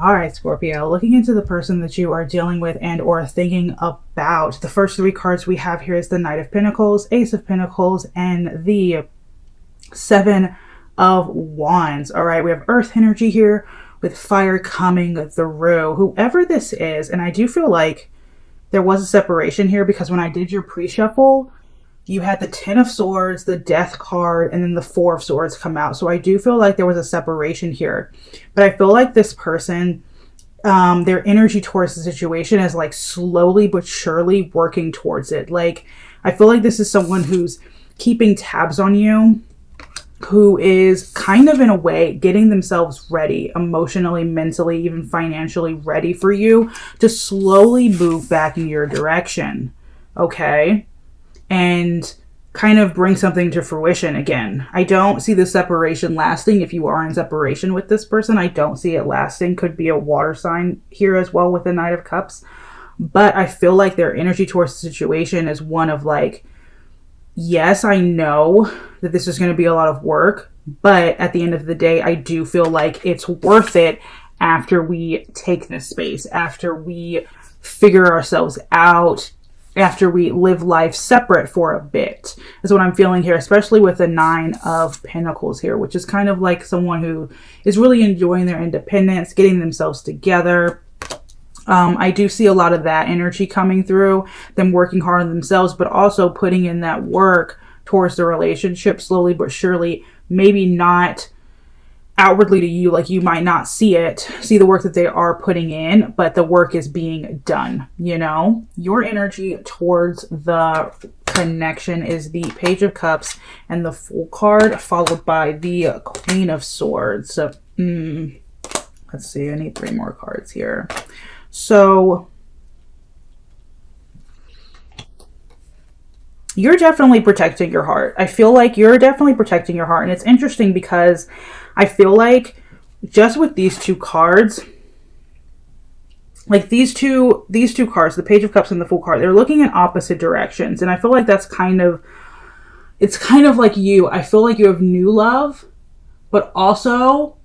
All right, Scorpio, looking into the person that you are dealing with and or thinking about. The first three cards we have here is the Knight of Pentacles, Ace of Pentacles, and the Seven of Wands. All right, we have earth energy here with fire coming through. Whoever this is, and I do feel like there was a separation here because when I did your pre-shuffle, you had the Ten of Swords, the Death card, and then the Four of Swords come out. So I do feel like there was a separation here. But I feel like this person, their energy towards the situation is like slowly but surely working towards it. Like, I feel like this is someone who's keeping tabs on you, who is kind of in a way getting themselves ready, emotionally, mentally, even financially ready for you to slowly move back in your direction. Okay? And kind of bring something to fruition again. I don't see the separation lasting. If you are in separation with this person, I don't see it lasting. Could be a water sign here as well with the Knight of Cups. But I feel like their energy towards the situation is one of like, yes, I know that this is going to be a lot of work, but at the end of the day, I do feel like it's worth it after we take this space, after we figure ourselves out, after we live life separate for a bit, is what I'm feeling here, especially with the Nine of Pentacles here, which is kind of like someone who is really enjoying their independence, getting themselves together. I do see a lot of that energy coming through, them working hard on themselves, but also putting in that work towards the relationship slowly but surely, maybe not outwardly to you, like you might not see the work that they are putting in, but the work is being done, you know? Your energy towards the connection is the Page of Cups and the Fool card, followed by the Queen of Swords. So, let's see, I need 3 more cards here. So you're definitely protecting your heart. I feel like you're definitely protecting your heart. And it's interesting because I feel like just with these two cards, like these two cards, the Page of Cups and the Fool card, they're looking in opposite directions. And I feel like that's it's kind of like you. I feel like you have new love, but also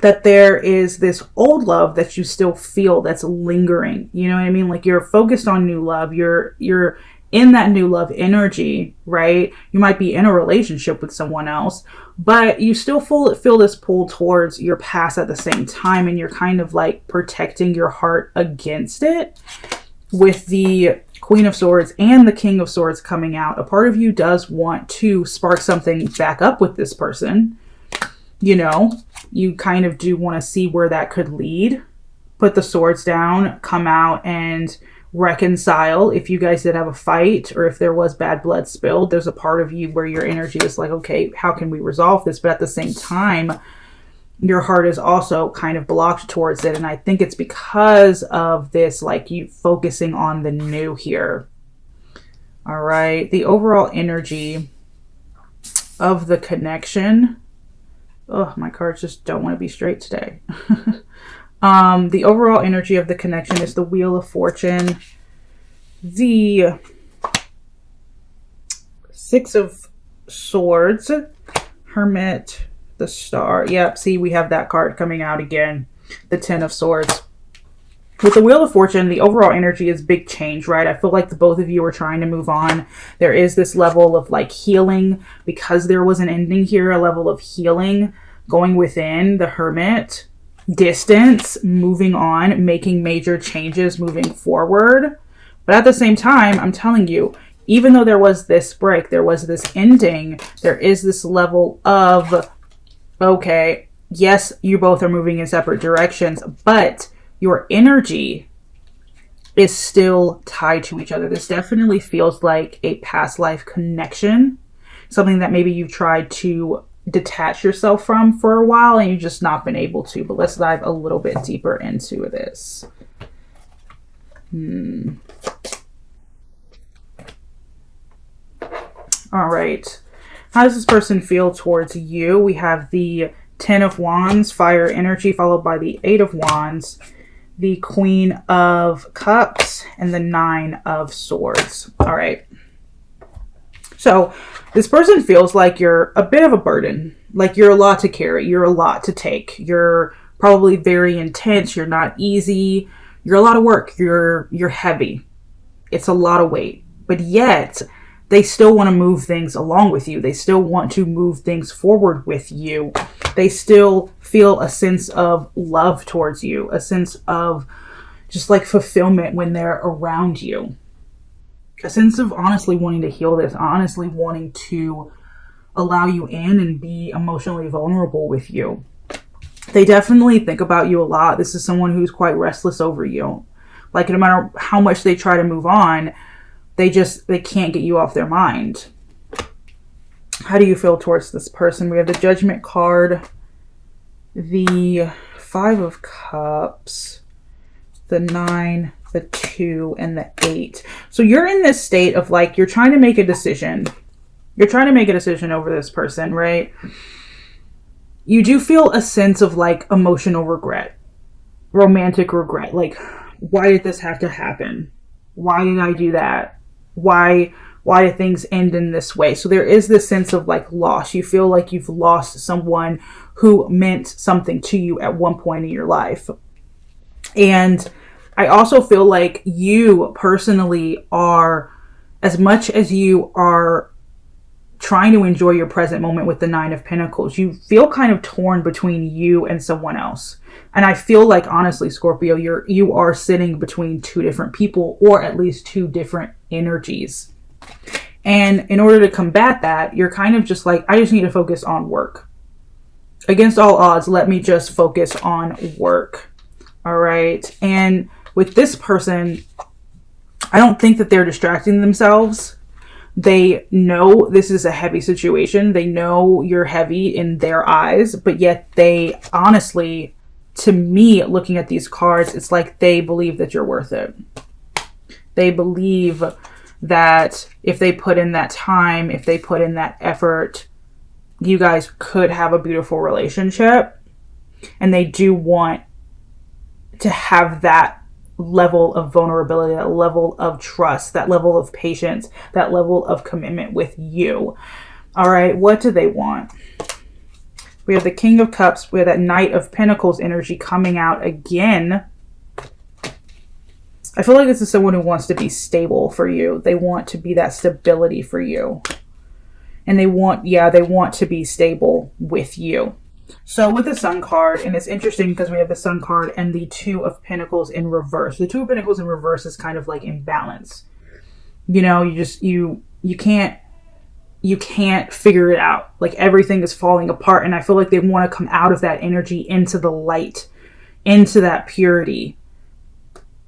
that there is this old love that you still feel that's lingering. You know what I mean? Like you're focused on new love. You're in that new love energy, right? You might be in a relationship with someone else, but you still feel this pull towards your past at the same time. And you're kind of like protecting your heart against it. With the Queen of Swords and the King of Swords coming out, a part of you does want to spark something back up with this person. You know, you kind of do want to see where that could lead. Put the swords down, come out and reconcile. If you guys did have a fight or if there was bad blood spilled, there's a part of you where your energy is like, okay, how can we resolve this? But at the same time, your heart is also kind of blocked towards it. And I think it's because of this, like you focusing on the new here. All right. The overall energy of the connection. Oh, my cards just don't want to be straight today. The overall energy of the connection is the Wheel of Fortune, the Six of Swords, Hermit, the Star. Yep, see, we have that card coming out again, the Ten of Swords. With the Wheel of Fortune, the overall energy is big change, right? I feel like the both of you are trying to move on. There is this level of like healing because there was an ending here, a level of healing going within the Hermit. Distance, moving on, making major changes, moving forward. But at the same time, I'm telling you, even though there was this break, there was this ending, there is this level of, okay, yes, you both are moving in separate directions, but your energy is still tied to each other. This definitely feels like a past life connection, something that maybe you've tried to detach yourself from for a while and you've just not been able to. But let's dive a little bit deeper into this. All right. How does this person feel towards you? We have the Ten of Wands, fire energy, followed by the Eight of Wands, the Queen of Cups, and the Nine of Swords. All right. So this person feels like you're a bit of a burden, like you're a lot to carry, you're a lot to take, you're probably very intense. You're not easy. You're a lot of work. You're heavy. It's a lot of weight. But yet, they still want to move things along with you. They still want to move things forward with you. They still feel a sense of love towards you, a sense of just like fulfillment when they're around you. A sense of honestly wanting to heal this, honestly wanting to allow you in and be emotionally vulnerable with you. They definitely think about you a lot. This is someone who's quite restless over you. Like, no matter how much they try to move on, they can't get you off their mind. How do you feel towards this person? We have the Judgment card, the 5 of Cups, the 9, the 2, and the 8. So you're in this state of like, you're trying to make a decision. You're trying to make a decision over this person, right? You do feel a sense of like emotional regret, romantic regret. Like, why did this have to happen? Why did I do that? Why did things end in this way? So there is this sense of like loss. You feel like you've lost someone who meant something to you at one point in your life. And I also feel like you personally are, as much as you are trying to enjoy your present moment with the 9 of Pentacles, you feel kind of torn between you and someone else. And I feel like, honestly, Scorpio, you are sitting between 2 different people, or at least 2 different energies. And in order to combat that, you're kind of just like, I just need to focus on work. Against all odds, let me just focus on work. All right. And with this person, I don't think that they're distracting themselves. They know this is a heavy situation. They know you're heavy in their eyes, but yet they honestly, to me, looking at these cards, it's like they believe that you're worth it. They believe that if they put in that time, if they put in that effort, you guys could have a beautiful relationship. And they do want to have that level of vulnerability, that level of trust, that level of patience, that level of commitment with you. All right, what do they want? We have the King of Cups. We have that Knight of Pentacles energy coming out again. I feel like this is someone who wants to be stable for you. They want to be that stability for you. And they want to be stable with you. So with the Sun card, and it's interesting because we have the Sun card and the 2 of Pentacles in reverse. The 2 of Pentacles in reverse is kind of like imbalance. You know, you can't figure it out. Like, everything is falling apart. And I feel like they want to come out of that energy into the light, into that purity,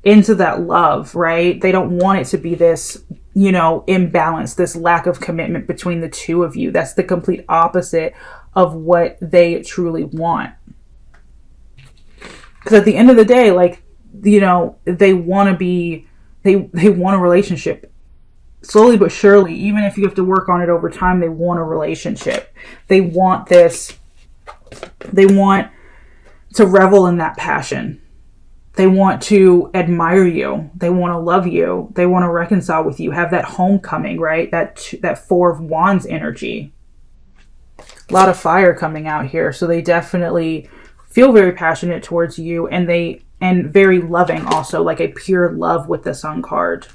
into that love, right? They don't want it to be this, you know, imbalance, this lack of commitment between the 2 of you. That's the complete opposite of what they truly want. Because at the end of the day, like, you know, they want they want a relationship. Slowly but surely, even if you have to work on it over time, they want a relationship. They want this. They want to revel in that passion. They want to admire you. They want to love you. They want to reconcile with you. Have that homecoming, right? That 4 of Wands energy. A lot of fire coming out here. So they definitely feel very passionate towards you, and very loving also, like a pure love with the Sun card.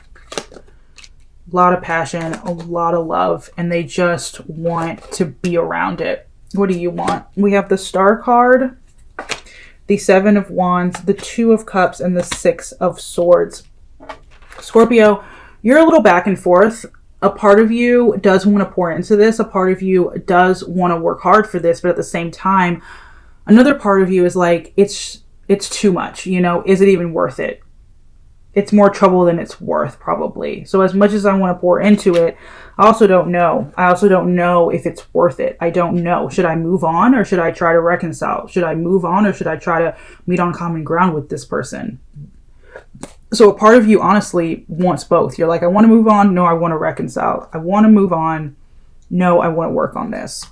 A lot of passion, a lot of love, and they just want to be around it. What do you want? We have the Star card, the 7 of Wands, the 2 of Cups, and the 6 of Swords. Scorpio, you're a little back and forth. A part of you does want to pour into this. A part of you does want to work hard for this, but at the same time, another part of you is like, it's too much. You know, is it even worth it? It's more trouble than it's worth, probably. So as much as I want to pour into it, I also don't know. I also don't know if it's worth it. I don't know. Should I move on, or should I try to reconcile? Should I move on, or should I try to meet on common ground with this person? So a part of you honestly wants both. You're like, I want to move on. No, I want to reconcile. I want to move on. No, I want to work on this.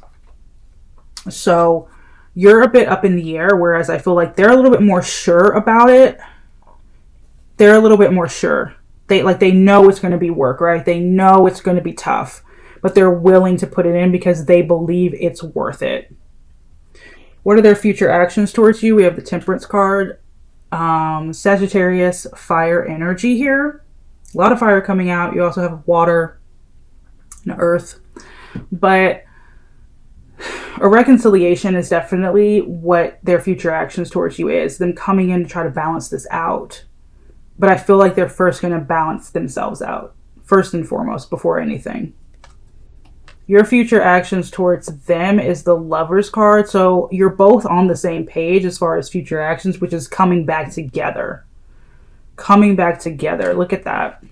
So you're a bit up in the air, whereas I feel like they're a little bit more sure about it. They're a little bit more sure. They know it's going to be work, right? They know it's going to be tough, but they're willing to put it in because they believe it's worth it. What are their future actions towards you? We have the Temperance card. Sagittarius, fire energy here. A lot of fire coming out. You also have water and earth. But a reconciliation is definitely what their future actions towards you is. Them coming in to try to balance this out. But I feel like they're first going to balance themselves out. First and foremost, before anything. Your future actions towards them is the Lovers card. So you're both on the same page as far as future actions, which is coming back together. Coming back together. Look at that.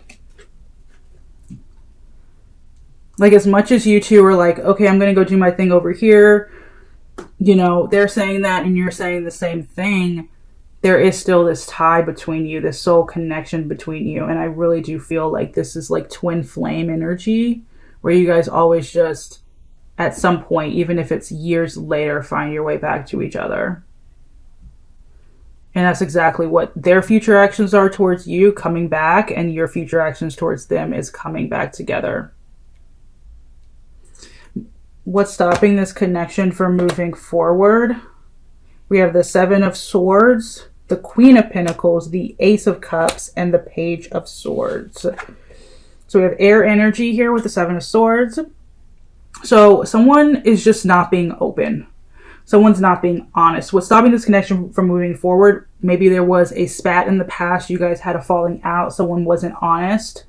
Like, as much as you two are like, okay, I'm going to go do my thing over here. You know, they're saying that and you're saying the same thing. There is still this tie between you, this soul connection between you. And I really do feel like this is like twin flame energy, where you guys always just, at some point, even if it's years later, find your way back to each other. And that's exactly what their future actions are towards you, coming back, and your future actions towards them is coming back together. What's stopping this connection from moving forward? We have the Seven of Swords, the Queen of Pentacles, the Ace of Cups, and the Page of Swords. So we have air energy here with the Seven of Swords. So someone is just not being open. Someone's not being honest. What's stopping this connection from moving forward? Maybe there was a spat in the past. You guys had a falling out. Someone wasn't honest.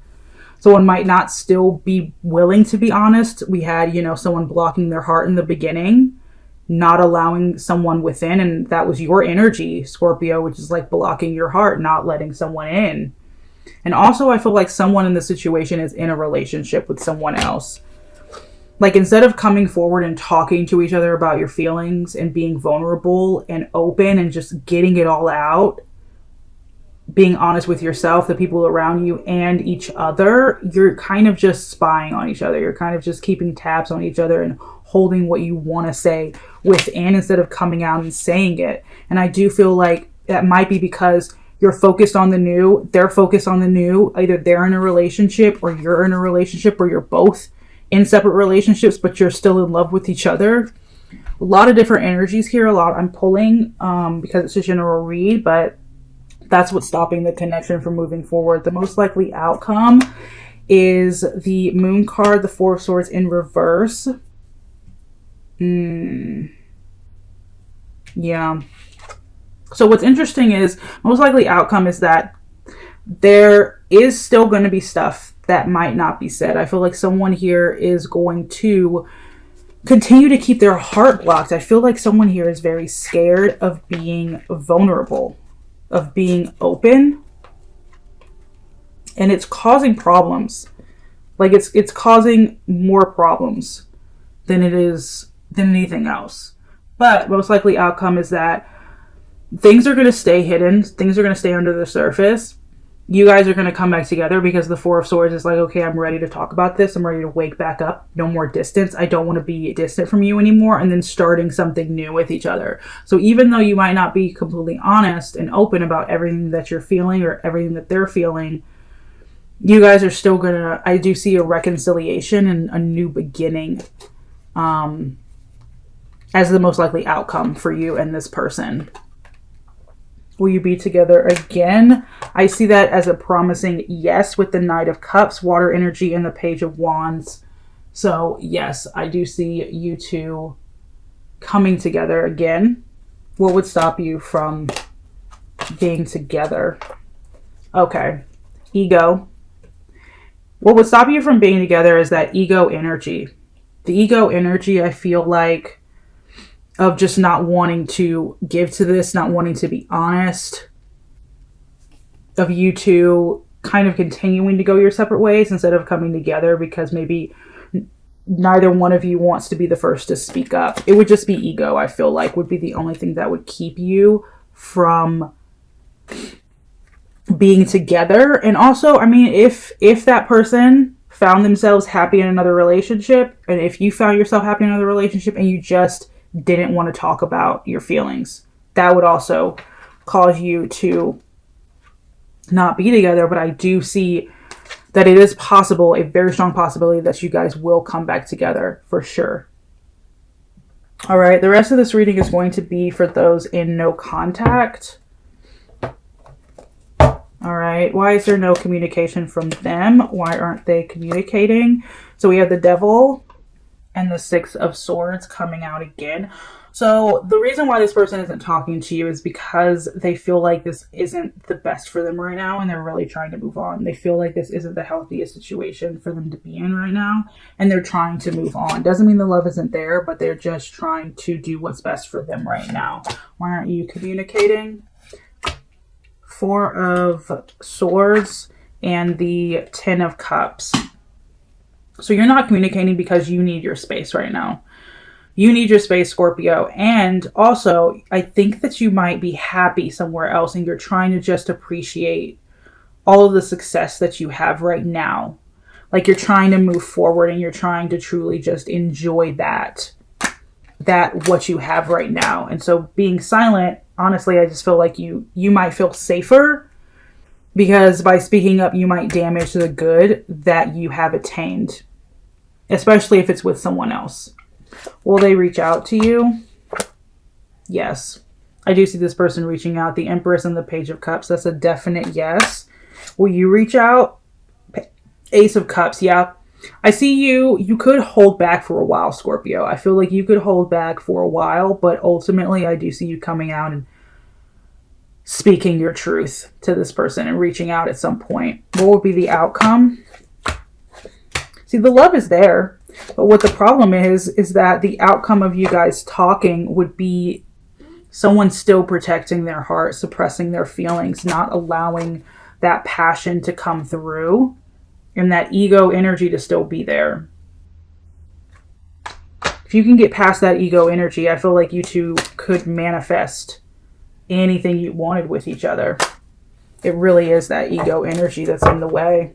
Someone might not still be willing to be honest. We had, you know, someone blocking their heart in the beginning, not allowing someone within. And that was your energy, Scorpio, which is like blocking your heart, not letting someone in. And also, I feel like someone in this situation is in a relationship with someone else. Like, instead of coming forward and talking to each other about your feelings and being vulnerable and open and just getting it all out, being honest with yourself, the people around you, and each other, you're kind of just spying on each other. You're kind of just keeping tabs on each other and holding what you want to say within instead of coming out and saying it. And I do feel like that might be because you're focused on the new, they're focused on the new. Either they're in a relationship or you're in a relationship, or you're both in separate relationships, but you're still in love with each other. A lot of different energies here. A lot I'm pulling because it's a general read, but that's what's stopping the connection from moving forward. The most likely outcome is the Moon card, the Four of Swords in reverse. Yeah. So what's interesting is, most likely outcome is that there is still going to be stuff that might not be said. I feel like someone here is going to continue to keep their heart blocked. I feel like someone here is very scared of being vulnerable, of being open, and it's causing problems. Like, it's causing more problems than it is than anything else. But most likely outcome is that things are going to stay hidden. Things are going to stay under the surface. You guys are going to come back together because the Four of Swords is like, okay, I'm ready to talk about this. I'm ready to wake back up. No more distance. I don't want to be distant from you anymore. And then starting something new with each other. So even though you might not be completely honest and open about everything that you're feeling or everything that they're feeling, you guys are still going to, I do see a reconciliation and a new beginning as the most likely outcome for you and this person. Will you be together again? I see that as a promising yes with the Knight of Cups, water energy, and the Page of Wands. So yes, I do see you two coming together again. What would stop you from being together? Okay, ego. What would stop you from being together is that ego energy. The ego energy, I feel like, of just not wanting to give to this, not wanting to be honest, of you two kind of continuing to go your separate ways instead of coming together because maybe neither one of you wants to be the first to speak up. It would just be ego, I feel like, would be the only thing that would keep you from being together. And also, I mean, if that person found themselves happy in another relationship, and if you found yourself happy in another relationship and you just didn't want to talk about your feelings, that would also cause you to not be together. But I do see that it is possible, a very strong possibility, that you guys will come back together for sure. All right, the rest of this reading is going to be for those in no contact. All right, why is there no communication from them? Why aren't they communicating? So we have the Devil and the Six of Swords coming out again. So the reason why this person isn't talking to you is because they feel like this isn't the best for them right now, and they're really trying to move on. They feel like this isn't the healthiest situation for them to be in right now, and they're trying to move on. Doesn't mean the love isn't there, but they're just trying to do what's best for them right now. Why aren't you communicating? Four of Swords and the Ten of Cups. So you're not communicating because you need your space right now. You need your space, Scorpio. And also, I think that you might be happy somewhere else and you're trying to just appreciate all of the success that you have right now. Like you're trying to move forward and you're trying to truly just enjoy that what you have right now. And so being silent, honestly, I just feel like you might feel safer because by speaking up, you might damage the good that you have attained, especially if it's with someone else. Will they reach out to you? Yes. I do see this person reaching out. The Empress and the Page of Cups. That's a definite yes. Will you reach out? Ace of Cups. Yeah. I see you could hold back for a while, Scorpio. I feel like you could hold back for a while, but ultimately I do see you coming out and speaking your truth to this person and reaching out at some point. What will be the outcome? See, the love is there, but what the problem is that the outcome of you guys talking would be someone still protecting their heart, suppressing their feelings, not allowing that passion to come through and that ego energy to still be there. If you can get past that ego energy, I feel like you two could manifest anything you wanted with each other. It really is that ego energy that's in the way.